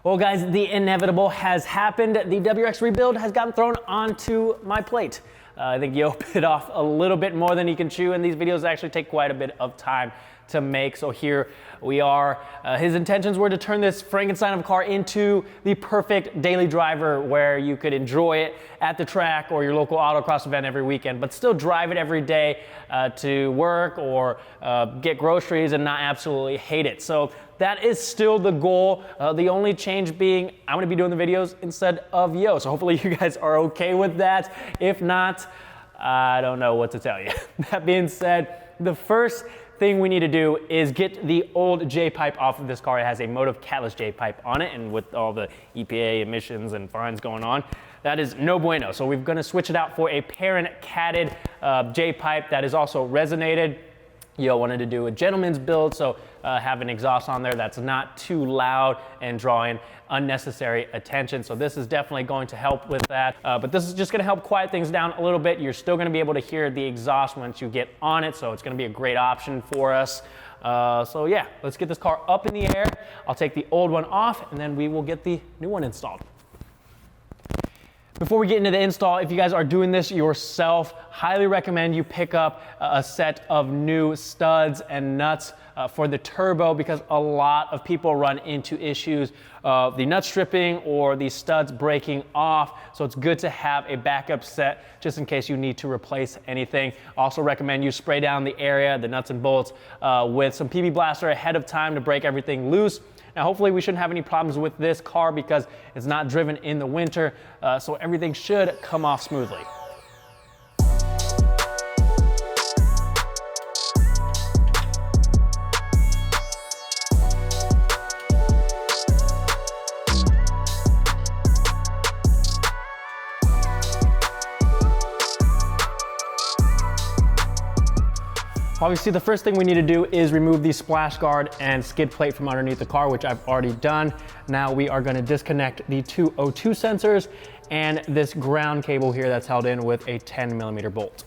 Well guys, the inevitable has happened. The WRX rebuild has gotten thrown onto my plate. I think Yo bit off a little bit more than he can chew, and these videos actually take quite a bit of time to make. So here we are. His intentions were to turn this Frankenstein of a car into the perfect daily driver where you could enjoy it at the track or your local autocross event every weekend, but still drive it every day to work or get groceries and not absolutely hate it. So that is still the goal. The only change being I'm gonna be doing the videos instead of Yo. So hopefully you guys are okay with that. If not, I don't know what to tell you. That being said, the first thing we need to do is get the old J-pipe off of this car. It has a motive catalyst J-pipe on it, and with all the EPA emissions and fines going on, that is no bueno. So we're gonna switch it out for a parent catted J-pipe that is also resonated. Yo wanted to do a gentleman's build, so have an exhaust on there that's not too loud and drawing unnecessary attention. So this is definitely going to help with that. But this is just gonna help quiet things down a little bit. You're still gonna be able to hear the exhaust once you get on it, so it's gonna be a great option for us. So yeah, let's get this car up in the air. I'll take the old one off, and then we will get the new one installed. Before we get into the install, if you guys are doing this yourself, highly recommend you pick up a set of new studs and nuts for the turbo, because a lot of people run into issues of the nut stripping or the studs breaking off. So it's good to have a backup set just in case you need to replace anything. Also recommend you spray down the area, the nuts and bolts, with some PB Blaster ahead of time to break everything loose. Now, hopefully we shouldn't have any problems with this car because it's not driven in the winter, so everything should come off smoothly. Obviously, the first thing we need to do is remove the splash guard and skid plate from underneath the car, which I've already done. Now we are going to disconnect the two O2 sensors and this ground cable here that's held in with a 10mm bolt.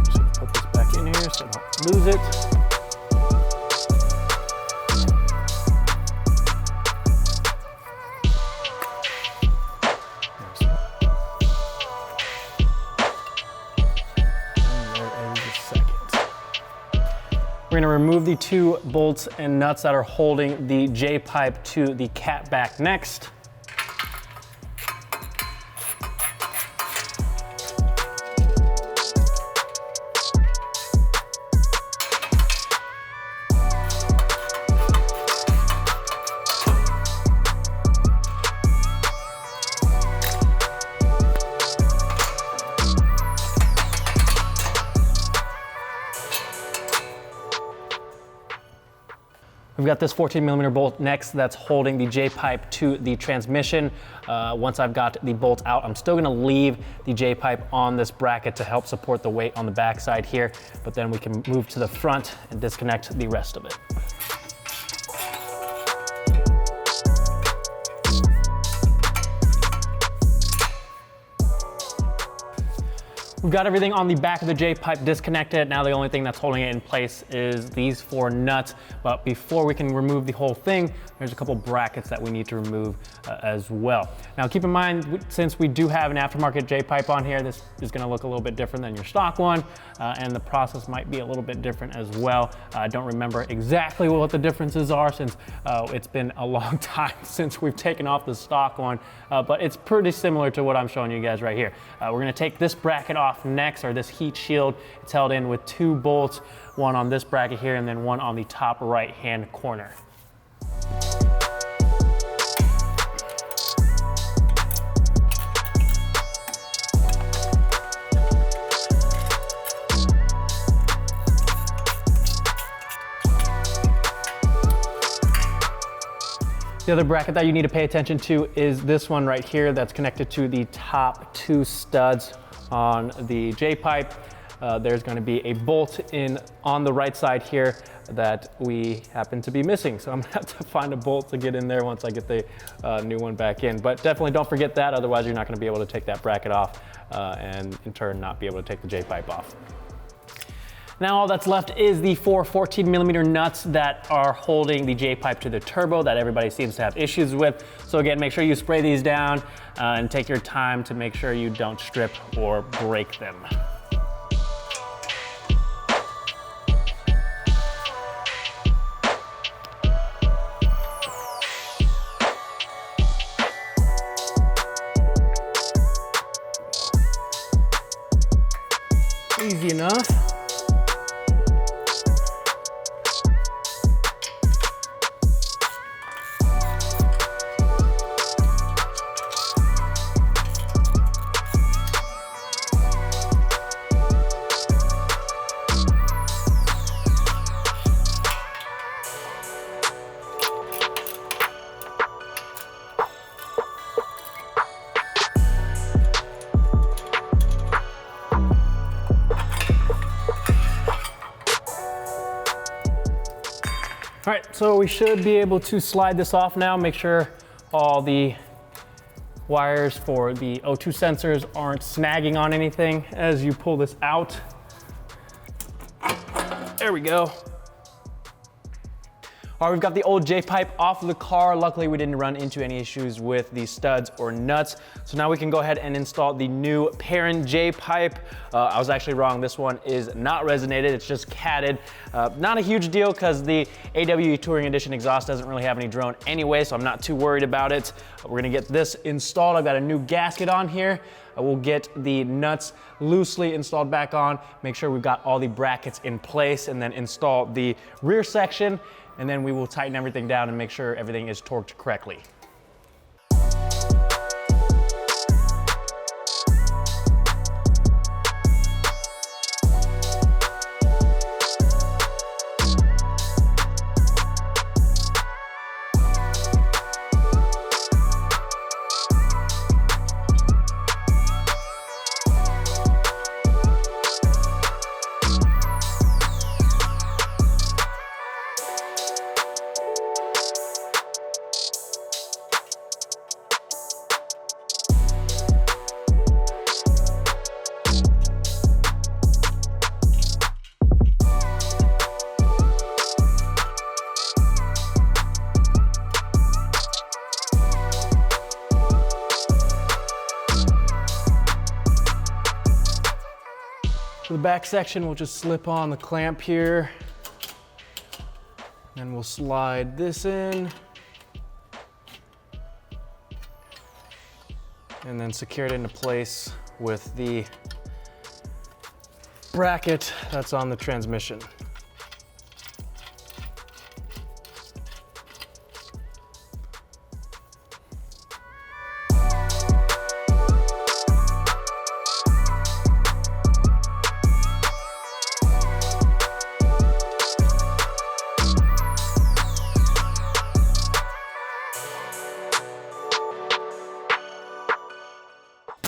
Just put this back in here so I don't lose it. We're gonna remove the two bolts and nuts that are holding the J-pipe to the cat back next. We've got this 14mm bolt next that's holding the J-pipe to the transmission. Once I've got the bolt out, I'm still gonna leave the J-pipe on this bracket to help support the weight on the backside here, but then we can move to the front and disconnect the rest of it. We've got everything on the back of the J-pipe disconnected. Now the only thing that's holding it in place is these four nuts. But before we can remove the whole thing, there's a couple brackets that we need to remove as well. Now keep in mind, since we do have an aftermarket J-pipe on here, this is gonna look a little bit different than your stock one, and the process might be a little bit different as well. I don't remember exactly what the differences are since it's been a long time since we've taken off the stock one, but it's pretty similar to what I'm showing you guys right here. We're gonna take this bracket off next, or this heat shield. It's held in with two bolts, one on this bracket here and then one on the top right hand corner. The other bracket that you need to pay attention to is this one right here that's connected to the top two studs on the J-pipe. There's going to be a bolt in on the right side here that we happen to be missing. So I'm gonna have to find a bolt to get in there once I get the new one back in. But definitely don't forget that, otherwise you're not gonna be able to take that bracket off and in turn not be able to take the J-pipe off. Now all that's left is the 4 14mm nuts that are holding the J-pipe to the turbo that everybody seems to have issues with. So again, make sure you spray these down and take your time to make sure you don't strip or break them. Easy enough. All right, so we should be able to slide this off now. Make sure all the wires for the O2 sensors aren't snagging on anything as you pull this out. There we go. All right, we've got the old J-pipe off of the car. Luckily, we didn't run into any issues with the studs or nuts. So now we can go ahead and install the new parent J-pipe. I was actually wrong. This one is not resonated. It's just catted. Not a huge deal because the AWE Touring Edition exhaust doesn't really have any drone anyway, so I'm not too worried about it. We're gonna get this installed. I've got a new gasket on here. We'll get the nuts loosely installed back on, make sure we've got all the brackets in place, and then install the rear section, and then we will tighten everything down and make sure everything is torqued correctly. For the back section, we'll just slip on the clamp here. Then we'll slide this in. And then secure it into place with the bracket that's on the transmission.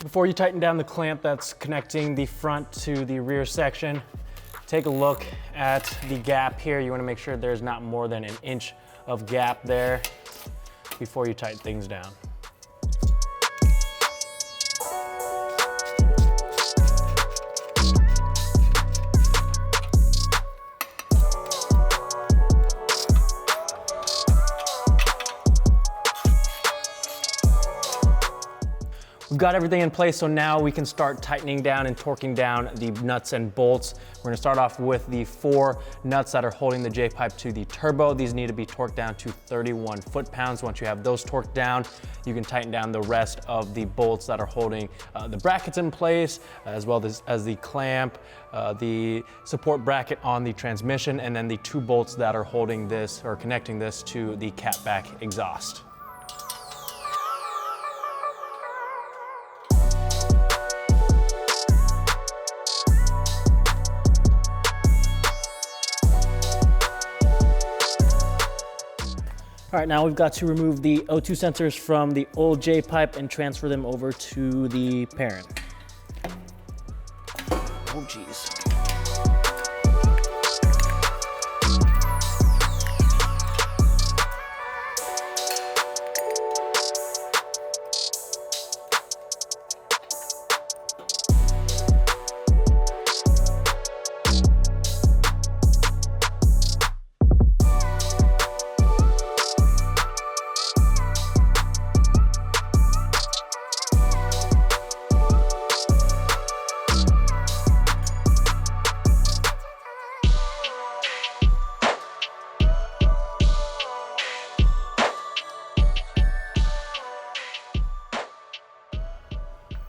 Before you tighten down the clamp that's connecting the front to the rear section, take a look at the gap here. You want to make sure there's not more than 1 inch of gap there before you tighten things down. We've got everything in place, so now we can start tightening down and torquing down the nuts and bolts. We're gonna start off with the 4 nuts that are holding the J-pipe to the turbo. These need to be torqued down to 31 foot-pounds. Once you have those torqued down, you can tighten down the rest of the bolts that are holding the brackets in place, as well as the clamp, the support bracket on the transmission, and then the 2 bolts that are holding this or connecting this to the catback exhaust. All right, now we've got to remove the O2 sensors from the old J-pipe and transfer them over to the parent. Oh, geez.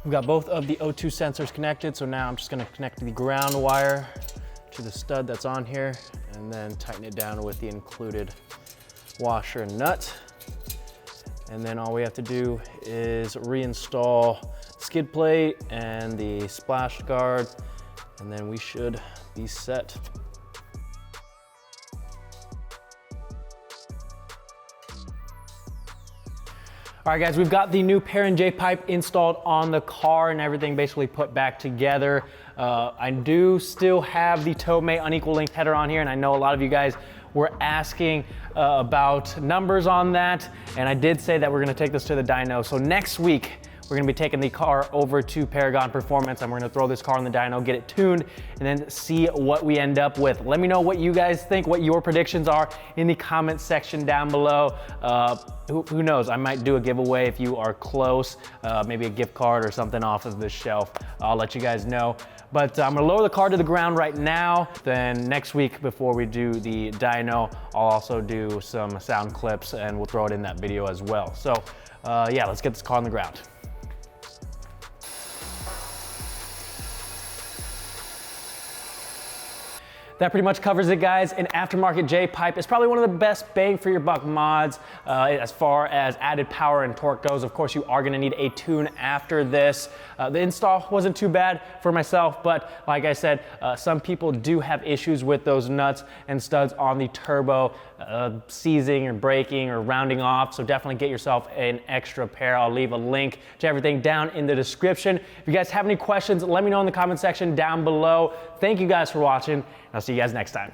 We've got both of the O2 sensors connected, so now I'm just gonna connect the ground wire to the stud that's on here and then tighten it down with the included washer and nut. And then all we have to do is reinstall skid plate and the splash guard, and then we should be set. All right, guys, we've got the new parent J-Pipe installed on the car and everything basically put back together. I do still have the tow mate unequal length header on here, and I know a lot of you guys were asking about numbers on that, and I did say that we're gonna take this to the dyno. So next week, we're gonna be taking the car over to Paragon Performance, and we're gonna throw this car on the dyno, get it tuned, and then see what we end up with. Let me know what you guys think, what your predictions are in the comment section down below. Who knows, I might do a giveaway if you are close, maybe a gift card or something off of the shelf. I'll let you guys know. But I'm gonna lower the car to the ground right now. Then next week, before we do the dyno, I'll also do some sound clips and we'll throw it in that video as well. So yeah, let's get this car on the ground. That pretty much covers it, guys. An aftermarket J-Pipe is probably one of the best bang for your buck mods as far as added power and torque goes. Of course, you are gonna need a tune after this. The install wasn't too bad for myself, but like I said, some people do have issues with those nuts and studs on the turbo seizing or breaking or rounding off, so definitely get yourself an extra pair. I'll leave a link to everything down in the description. If you guys have any questions, let me know in the comment section down below. Thank you guys for watching. I'll see you guys next time.